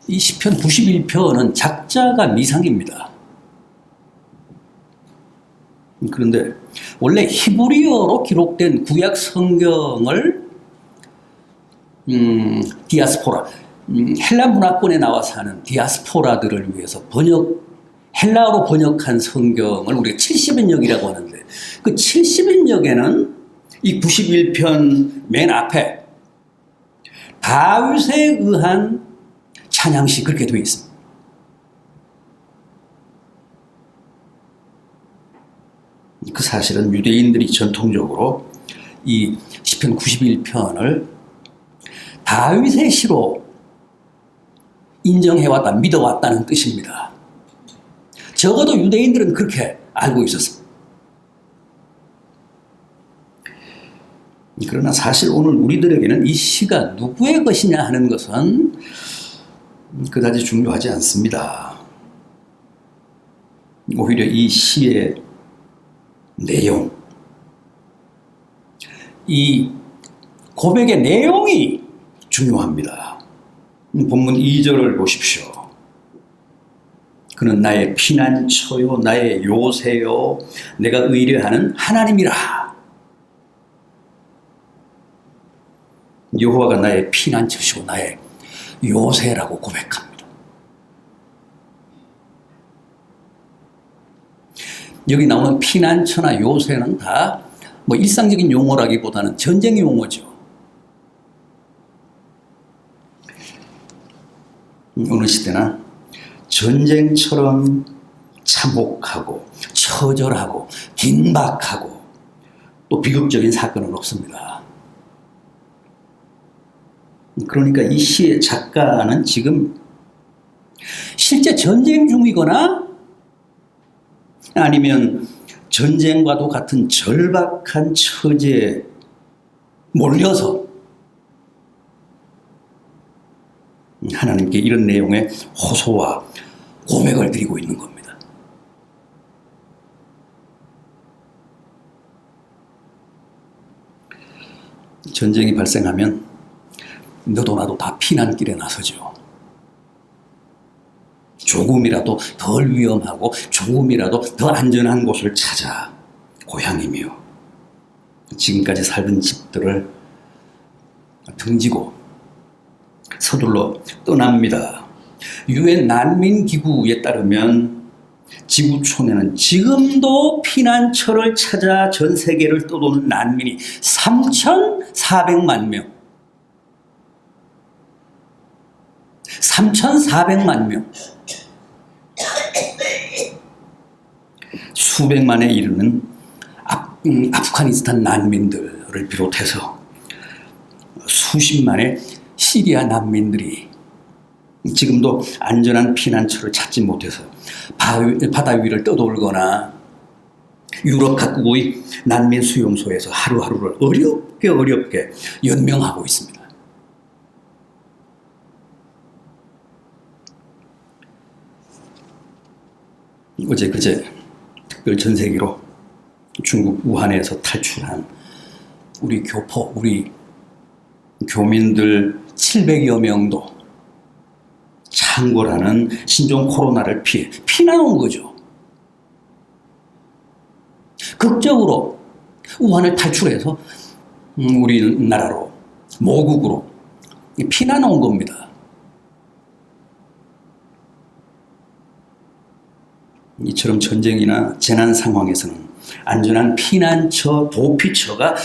이 시편 91편은 작자가 미상입니다. 그런데 원래 히브리어로 기록된 구약 성경을 디아스포라, 헬라 문화권에 나와 사는 디아스포라들을 위해서 헬라어로 번역한 성경을 우리가 70인역이라고 하는데, 그 70인역에는 이 91편 맨 앞에 다윗에 의한 찬양시 그렇게 되어 있습니다. 그 사실은 유대인들이 전통적으로 이 시편 91편을 다윗의 시로 인정해왔다, 믿어왔다는 뜻입니다. 적어도 유대인들은 그렇게 알고 있었습니다. 그러나 사실 오늘 우리들에게는 이 시가 누구의 것이냐 하는 것은 그다지 중요하지 않습니다. 오히려 이 시의 내용, 이 고백의 내용이 중요합니다. 본문 2절을 보십시오. 그는 나의 피난처요, 나의 요새요, 내가 의뢰하는 하나님이라. 여호와가 나의 피난처시고 나의 요새라고 고백합니다. 여기 나오는 피난처나 요새는 다 뭐 일상적인 용어라기보다는 전쟁 용어죠. 어느 시대나 전쟁처럼 참혹하고 처절하고 긴박하고 또 비극적인 사건은 없습니다. 그러니까 이 시의 작가는 지금 실제 전쟁 중이거나 아니면 전쟁과도 같은 절박한 처지에 몰려서 하나님께 이런 내용의 호소와 고백을 드리고 있는 겁니다. 전쟁이 발생하면 너도 나도 다 피난길에 나서죠. 조금이라도 덜 위험하고 조금이라도 더 안전한 곳을 찾아 고향이며 지금까지 살던 집들을 등지고 서둘러 떠납니다. 유엔 난민기구에 따르면 지구촌에는 지금도 피난처를 찾아 전 세계를 떠도는 난민이 3,400만 명. 3,400만 명. 수백만에 이르는 아프가니스탄 난민들을 비롯해서 수십만의 시리아 난민들이 지금도 안전한 피난처를 찾지 못해서 바다 위를 떠돌거나 유럽 각국의 난민 수용소에서 하루하루를 어렵게 연명하고 있습니다. 어제 그제 특별 전세기로 중국 우한에서 탈출한 우리 교민들 700여 명도 창궐하는 신종 코로나를 피해 피난 온 거죠. 극적으로 우한을 탈출해서 우리나라로, 모국으로 피난 온 겁니다. 이처럼 전쟁이나 재난 상황에서는 안전한 피난처, 도피처가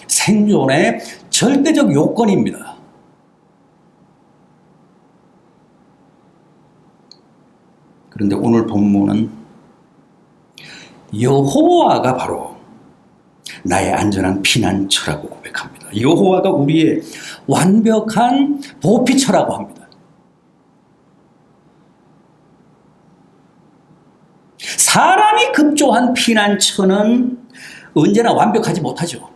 생존의 절대적 요건입니다. 그런데 오늘 본문은 여호와가 바로 나의 안전한 피난처라고 고백합니다. 여호와가 우리의 완벽한 도피처라고 합니다. 사람이 급조한 피난처는 언제나 완벽하지 못하죠.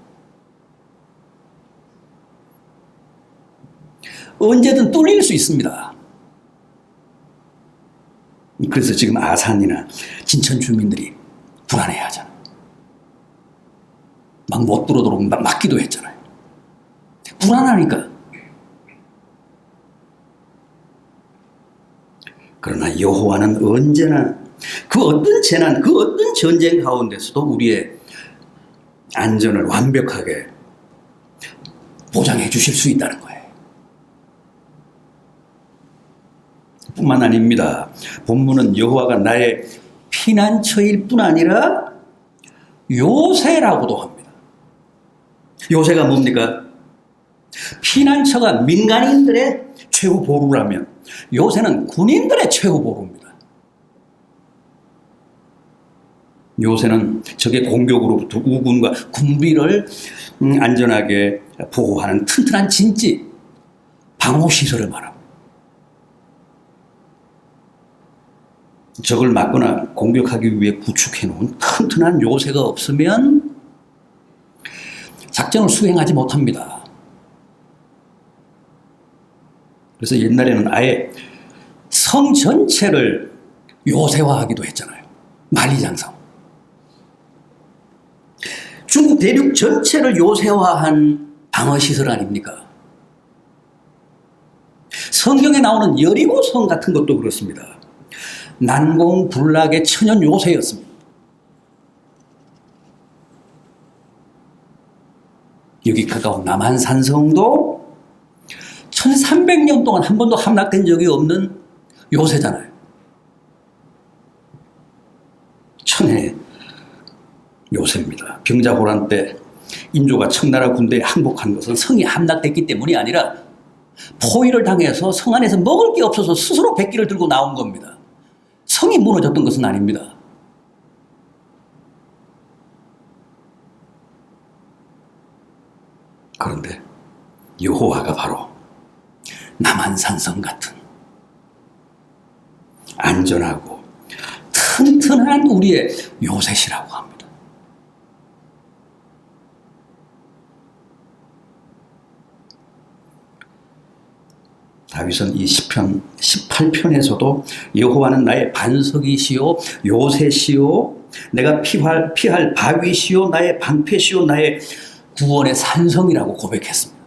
언제든 뚫릴 수 있습니다. 그래서 지금 아산이나 진천 주민들이 불안해하잖아요. 막 못 들어오도록 막기도 했잖아요. 불안하니까. 그러나 여호와는 언제나 그 어떤 재난, 그 어떤 전쟁 가운데서도 우리의 안전을 완벽하게 보장해 주실 수 있다는 거예요. 뿐만 아닙니다. 본문은 여호와가 나의 피난처일 뿐 아니라 요새라고도 합니다. 요새가 뭡니까? 피난처가 민간인들의 최후 보루라면 요새는 군인들의 최후 보루입니다. 요새는 적의 공격으로부터 우군과 군비를 안전하게 보호하는 튼튼한 진지, 방호시설을 말합니다. 적을 막거나 공격하기 위해 구축해놓은 튼튼한 요새가 없으면 작전을 수행하지 못합니다. 그래서 옛날에는 아예 성 전체를 요새화하기도 했잖아요. 만리장성. 중국 대륙 전체를 요새화한 방어시설 아닙니까? 성경에 나오는 여리고성 같은 것도 그렇습니다. 난공불락의 천연 요새였습니다. 여기 가까운 남한산성도 1300년 동안 한 번도 함락된 적이 없는 요새잖아요. 천혜의 요새입니다. 병자호란 때 인조가 청나라 군대에 항복한 것은 성이 함락됐기 때문이 아니라 포위를 당해서 성 안에서 먹을 게 없어서 스스로 백기를 들고 나온 겁니다. 성이 무너졌던 것은 아닙니다. 그런데 여호와가 바로 남한산성 같은 안전하고 튼튼한 우리의 요새시라고 합니다. 다윗은 이 시편 18편에서도 여호와는 나의 반석이시요 요새시요 내가 피할 바위시요 나의 방패시요 나의 구원의 산성이라고 고백했습니다.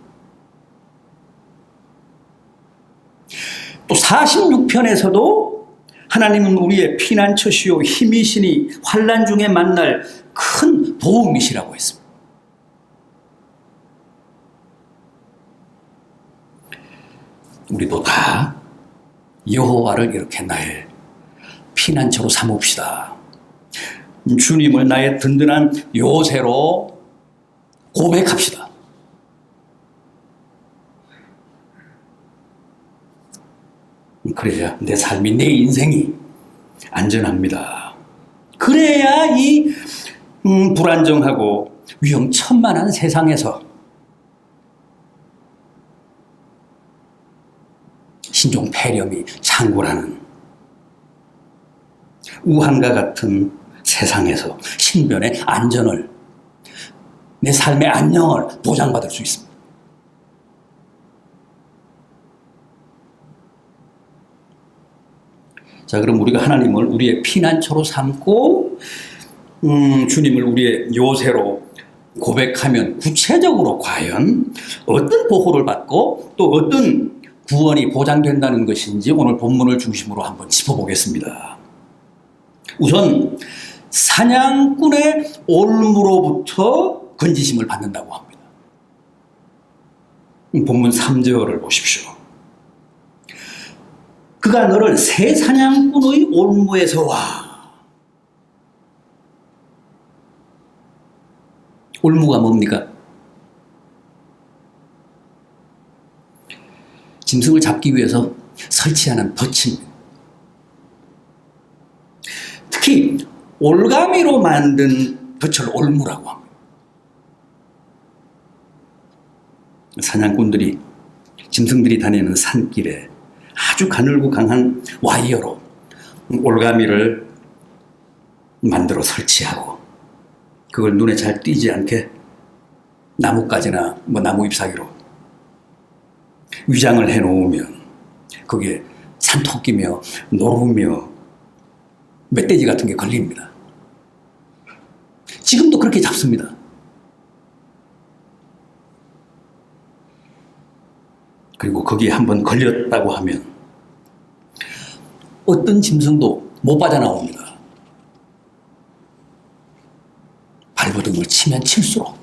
또 46편에서도 하나님은 우리의 피난처시요 힘이시니 환난 중에 만날 큰 도움이시라고 했습니다. 우리도 다 여호와를 이렇게 나의 피난처로 삼읍시다. 주님을 나의 든든한 요새로 고백합시다. 그래야 내 삶이, 내 인생이 안전합니다. 그래야 이 불안정하고 위험천만한 세상에서 신종 폐렴이 창궐하는 우한과 같은 세상에서 신변의 안전을, 내 삶의 안녕을 보장받을 수 있습니다. 자, 그럼 우리가 하나님을 우리의 피난처로 삼고 주님을 우리의 요새로 고백하면 구체적으로 과연 어떤 보호를 받고 또 어떤 구원이 보장된다는 것인지 오늘 본문을 중심으로 한번 짚어보겠습니다. 우선 사냥꾼의 올무로부터 건지심을 받는다고 합니다. 본문 3절을 보십시오. 그가 너를 새 사냥꾼의 올무에서 와. 올무가 뭡니까? 짐승을 잡기 위해서 설치하는 덫입니다. 특히 올가미로 만든 덫을 올무라고 합니다. 사냥꾼들이, 짐승들이 다니는 산길에 아주 가늘고 강한 와이어로 올가미를 만들어 설치하고 그걸 눈에 잘 띄지 않게 나뭇가지나 나무 잎사귀로 위장을 해놓으면 거기에 산토끼며 노루며 멧돼지 같은 게 걸립니다. 지금도 그렇게 잡습니다. 그리고 거기에 한번 걸렸다고 하면 어떤 짐승도 못 빠져나옵니다. 발버둥을 치면 칠수록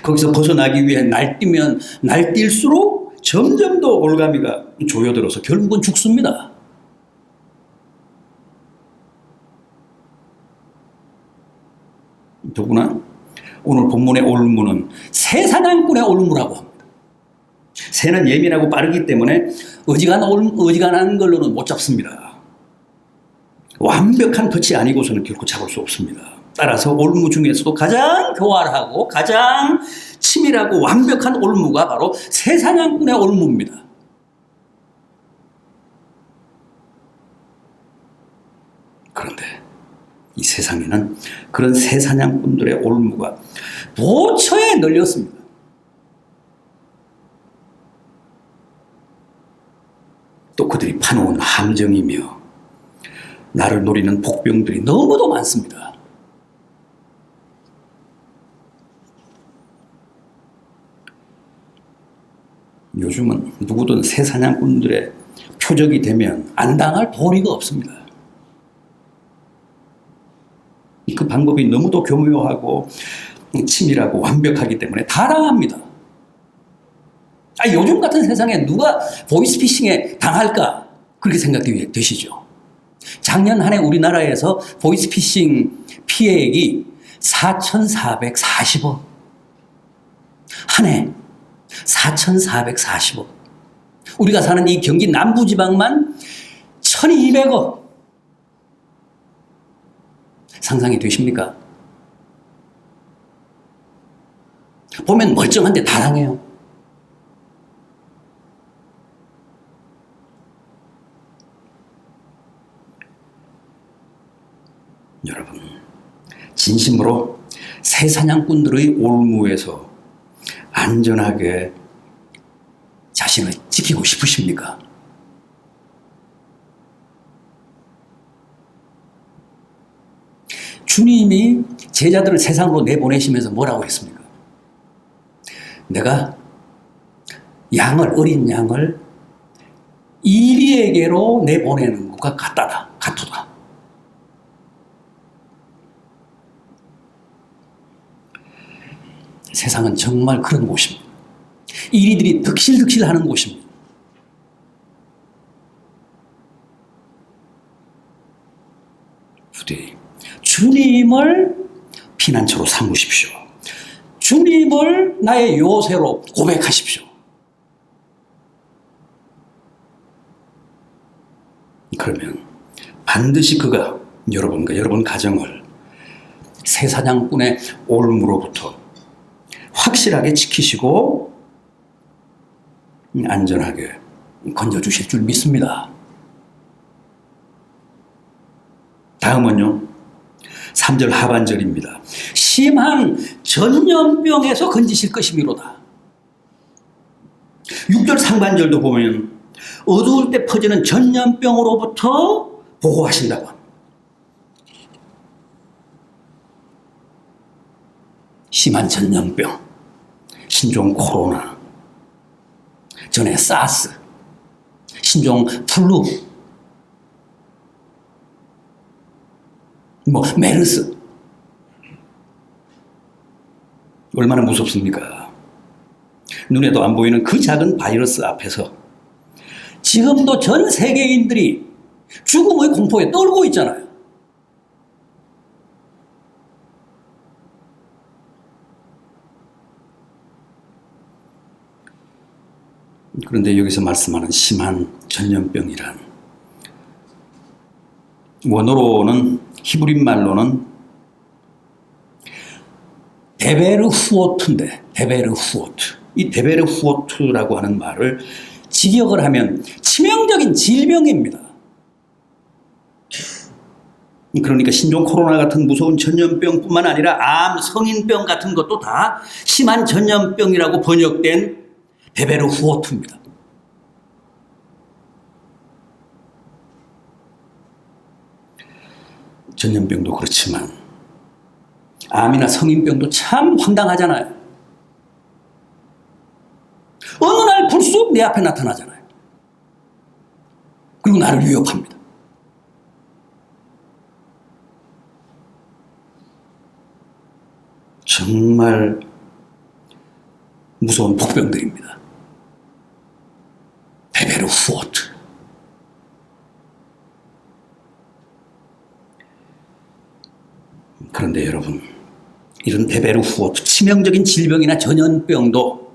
거기서 벗어나기 위해 날뛰면 날뛸수록 점점 더 올가미가 조여들어서 결국은 죽습니다. 더구나 오늘 본문의 올무는 새사냥꾼의 올무라고 합니다. 새는 예민하고 빠르기 때문에 어지간한 걸로는 못 잡습니다. 완벽한 덫이 아니고서는 결코 잡을 수 없습니다. 따라서 올무 중에서도 가장 교활하고 가장 치밀하고 완벽한 올무가 바로 새사냥꾼의 올무입니다. 그런데 이 세상에는 그런 새사냥꾼들의 올무가 도처에 널렸습니다. 또 그들이 파놓은 함정이며 나를 노리는 복병들이 너무도 많습니다. 요즘은 누구든 새사냥꾼들의 표적이 되면 안 당할 도리가 없습니다. 그 방법이 너무도 교묘하고 치밀하고 완벽하기 때문에 다 당합니다. 요즘 같은 세상에 누가 보이스피싱에 당할까? 그렇게 생각이 되시죠? 작년 한 해 우리나라에서 보이스피싱 피해액이 4,440억. 한 해 4,440억. 우리가 사는 이 경기 남부지방만 1,200억. 상상이 되십니까? 보면 멀쩡한데 다 당해요. 여러분, 진심으로 새사냥꾼들의 올무에서 안전하게 자신을 지키고 싶으십니까? 주님이 제자들을 세상으로 내보내시면서 뭐라고 했습니까? 내가 어린 양을 이리에게로 내보내는 것과 같도다. 세상은 정말 그런 곳입니다. 이리들이 득실득실하는 곳입니다. 부디 주님을 피난처로 삼으십시오. 주님을 나의 요새로 고백하십시오. 그러면 반드시 그가 여러분과 여러분 가정을 새사냥꾼의 올무로부터 확실하게 지키시고 안전하게 건져주실 줄 믿습니다. 다음은요, 3절 하반절입니다. 심한 전염병에서 건지실 것이미로다. 6절 상반절도 보면 어두울 때 퍼지는 전염병으로부터 보호하신다고. 심한 전염병, 신종 코로나, 전에 사스, 신종 플루, 메르스. 얼마나 무섭습니까? 눈에도 안 보이는 그 작은 바이러스 앞에서 지금도 전 세계인들이 죽음의 공포에 떨고 있잖아요. 그런데 여기서 말씀하는 심한 전염병이란 원어로는 히브리 말로는 데베르후오트인데 데베르후오트. 이 데베르후오트라고 하는 말을 직역을 하면 치명적인 질병입니다. 그러니까 신종 코로나 같은 무서운 전염병뿐만 아니라 암, 성인병 같은 것도 다 심한 전염병이라고 번역된 데베르후오트입니다. 전염병도 그렇지만 암이나 성인병도 참 황당하잖아요. 어느 날 불쑥 내 앞에 나타나잖아요. 그리고 그리고 나를 위협합니다. 정말 무서운 복병들입니다. 베베르후어트. 그런데 여러분, 이런 베베르후어트, 치명적인 질병이나 전염병도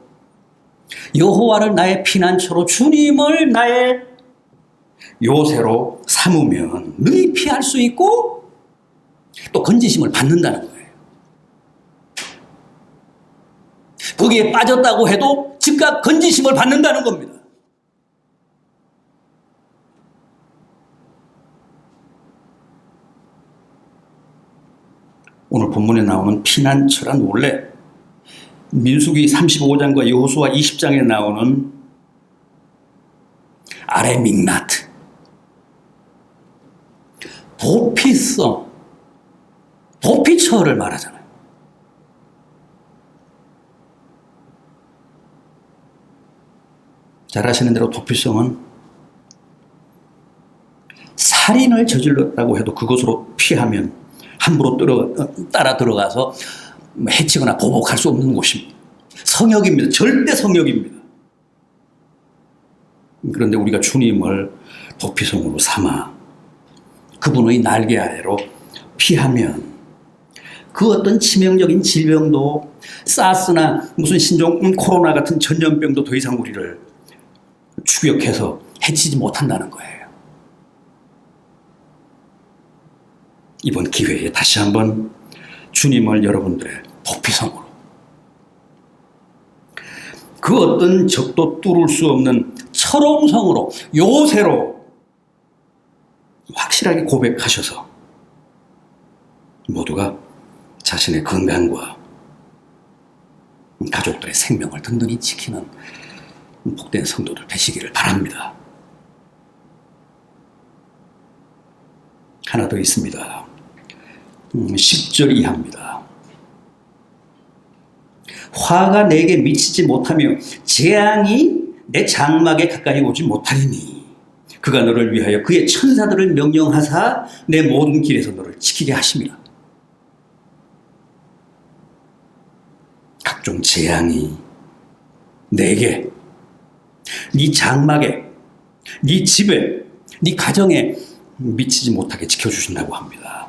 여호와를 나의 피난처로, 주님을 나의 요새로 삼으면 능히 피할 수 있고 또 건지심을 받는다는 거예요. 거기에 빠졌다고 해도 즉각 건지심을 받는다는 겁니다. 오늘 본문에 나오는 피난처란 원래 민수기 35장과 여호수아 20장에 나오는 아레 믹나트, 도피성, 도피처를 말하잖아요. 잘 아시는 대로 도피성은 살인을 저질렀다고 해도 그것으로 피하면 함부로 따라 들어가서 해치거나 보복할 수 없는 곳입니다. 성역입니다. 절대 성역입니다. 그런데 우리가 주님을 도피성으로 삼아 그분의 날개 아래로 피하면 그 어떤 치명적인 질병도, 사스나 무슨 신종 코로나 같은 전염병도 더 이상 우리를 추격해서 해치지 못한다는 거예요. 이번 기회에 다시 한번 주님을 여러분들의 도피성으로, 그 어떤 적도 뚫을 수 없는 철옹성으로, 요새로 확실하게 고백하셔서 모두가 자신의 건강과 가족들의 생명을 든든히 지키는 복된 성도들 되시기를 바랍니다. 하나 더 있습니다. 10절 이하입니다. 화가 내게 미치지 못하며 재앙이 내 장막에 가까이 오지 못하리니 그가 너를 위하여 그의 천사들을 명령하사 내 모든 길에서 너를 지키게 하심이라. 각종 재앙이 내게, 네 장막에, 네 집에, 네 가정에 미치지 못하게 지켜주신다고 합니다.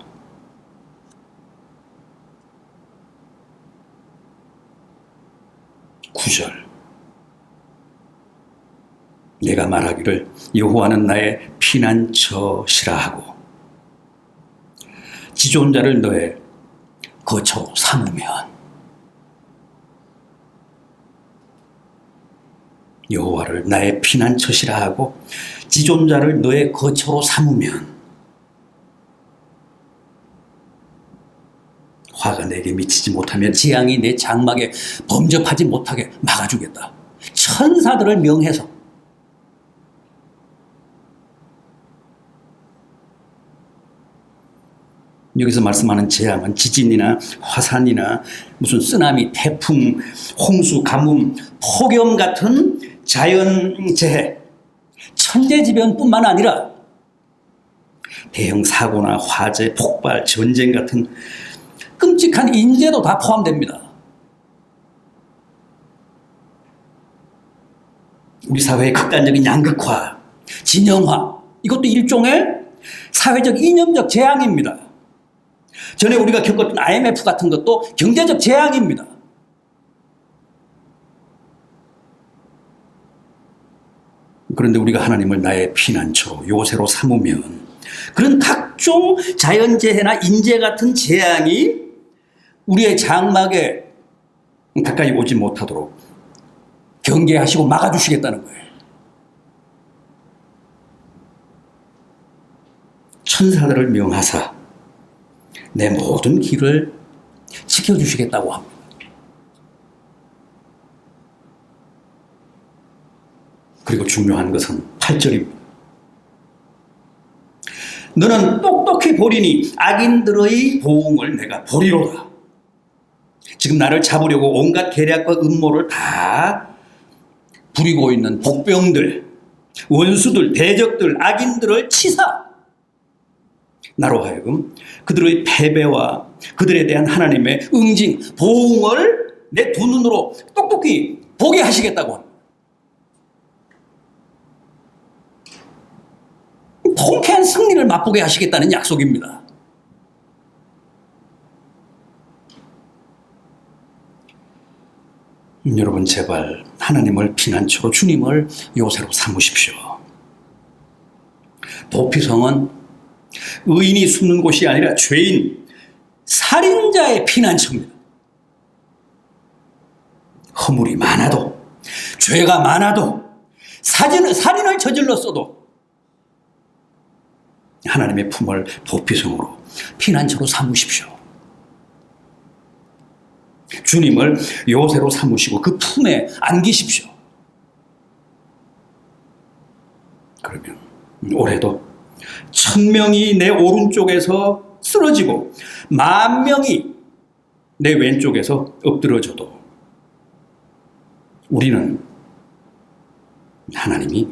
구절, 내가 말하기를 여호와는 나의 피난처시라 하고 지존자를 너의 거처로 삼으면, 여호와를 나의 피난처시라 하고 지존자를 너의 거처로 삼으면 화가 내게 미치지 못하면 재앙이 내 장막에 범접하지 못하게 막아주겠다. 천사들을 명해서, 여기서 말씀하는 재앙은 지진이나 화산이나 무슨 쓰나미, 태풍, 홍수, 가뭄, 폭염 같은 자연재해, 천재지변뿐만 아니라 대형 사고나 화재, 폭발, 전쟁 같은 끔찍한 인재도 다 포함됩니다. 우리 사회의 극단적인 양극화, 진영화, 이것도 일종의 사회적 이념적 재앙입니다. 전에 우리가 겪었던 IMF 같은 것도 경제적 재앙입니다. 그런데 우리가 하나님을 나의 피난처로, 요새로 삼으면 그런 각종 자연재해나 인재 같은 재앙이 우리의 장막에 가까이 오지 못하도록 경계하시고 막아주시겠다는 거예요. 천사들을 명하사 내 모든 길을 지켜주시겠다고 합니다. 그리고 중요한 것은 8절입니다. 너는 똑똑히 보리니 악인들의 보응을 내가 보리로다. 지금 나를 잡으려고 온갖 계략과 음모를 다 부리고 있는 복병들, 원수들, 대적들, 악인들을 치사. 나로 하여금 그들의 패배와 그들에 대한 하나님의 응징, 보응을 내 두 눈으로 똑똑히 보게 하시겠다고 합니다. 통쾌한 승리를 맛보게 하시겠다는 약속입니다. 여러분, 제발 하나님을 피난처로, 주님을 요새로 삼으십시오. 도피성은 의인이 숨는 곳이 아니라 죄인, 살인자의 피난처입니다. 허물이 많아도, 죄가 많아도, 살인을 저질렀어도 하나님의 품을 도피성으로, 피난처로 삼으십시오. 주님을 요새로 삼으시고 그 품에 안기십시오. 그러면 올해도 1000명이 내 오른쪽에서 쓰러지고 10,000명이 내 왼쪽에서 엎드러져도 우리는 하나님이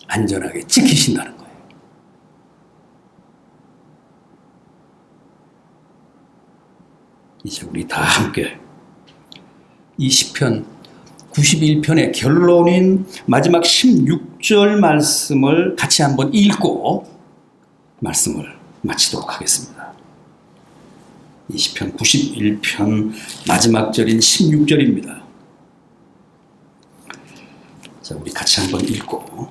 안전하게 지키신다는 거예요. 이제 우리 다 함께 이 시편 91편의 결론인 마지막 16절 말씀을 같이 한번 읽고 말씀을 마치도록 하겠습니다. 이 시편 91편 마지막 절인 16절입니다. 자, 우리 같이 한번 읽고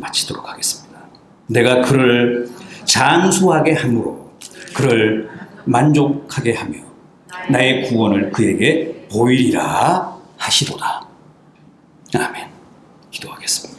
마치도록 하겠습니다. 내가 그를 장수하게 함으로 그를 만족하게 하며 나의 구원을 그에게 보이리라 하시도다. 아멘. 기도하겠습니다.